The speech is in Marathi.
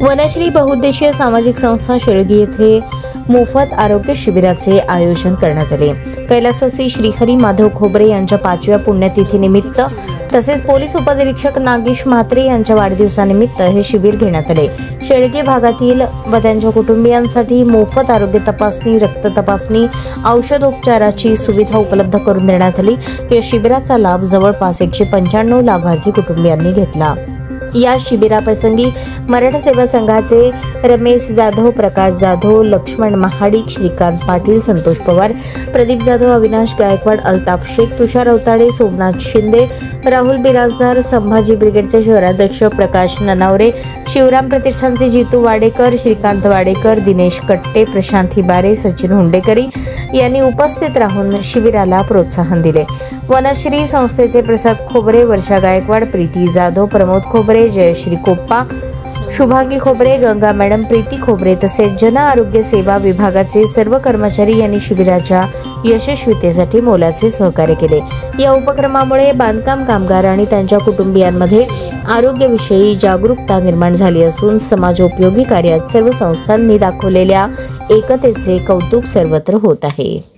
वनश्री बहुउद्देशीय सामाजिक संस्था शेळगी येथे मोफत आरोग्य शिबिराचे आयोजन करण्यात आले। कैलासवासी श्रीहरी माधव खोबरे यांच्या 5व्या पुण्यतिथीनिमित्त तसेच पोलीस उपनिरीक्षक नागेश म्हात्रे यांच्या वाढदिवसानिमित्त हे शिबिर घेण्यात आले। शेळगी भागातील व त्यांच्या कुटुंबियांसाठी मोफत आरोग्य तपासणी, रक्त तपासणी, औषधोपचाराची सुविधा उपलब्ध करून देण्यात आली। या शिबिराचा लाभ जवळपास 195 लाभार्थी कुटुंबियांनी घेतला। या शिबिराप्रसंगी मराठा सेवा संघाचे रमेश जाधव, प्रकाश जाधव, लक्ष्मण महाडिक, श्रीकांत पाटील, संतोष पवार, प्रदीप जाधव, अविनाश गायकवाड, अल्ताफ शेख, तुषार अवताडे, सोमनाथ शिंदे, राहुल बिराजदार, संभाजी ब्रिगेडचे शहराध्यक्ष प्रकाश ननावरे, शिवराम प्रतिष्ठानचे जितू वाडेकर, श्रीकांत वाडेकर, दिनेश कट्टे, प्रशांत हिबारे, सचिन हुंडेकरी यांनी उपस्थित राहून शिबिराला प्रोत्साहन दिले। वनश्री संस्थेचे प्रसाद खोबरे, वर्षा गायकवाड, प्रीती जाधव, प्रमोद खोबरे, जयश्री कोप्पा, शुभांगी खोबरे, गंगा मॅडम, प्रीती खोबरे तसेच जन आरोग्य सेवा विभागाचे सर्व कर्मचारी यांनी शिबिराच्या यशस्वीतेसाठी मोलाचे सहकार्य केले। या उपक्रमामुळे बांधकाम कामगार आणि त्यांच्या कुटुंबियांमध्ये आरोग्याविषयी जागरूकता निर्माण झाली असून समाजोपयोगी कार्यात सर्व संस्थांनी दाखवलेल्या एकतेचे कौतुक सर्वत्र होत आहे।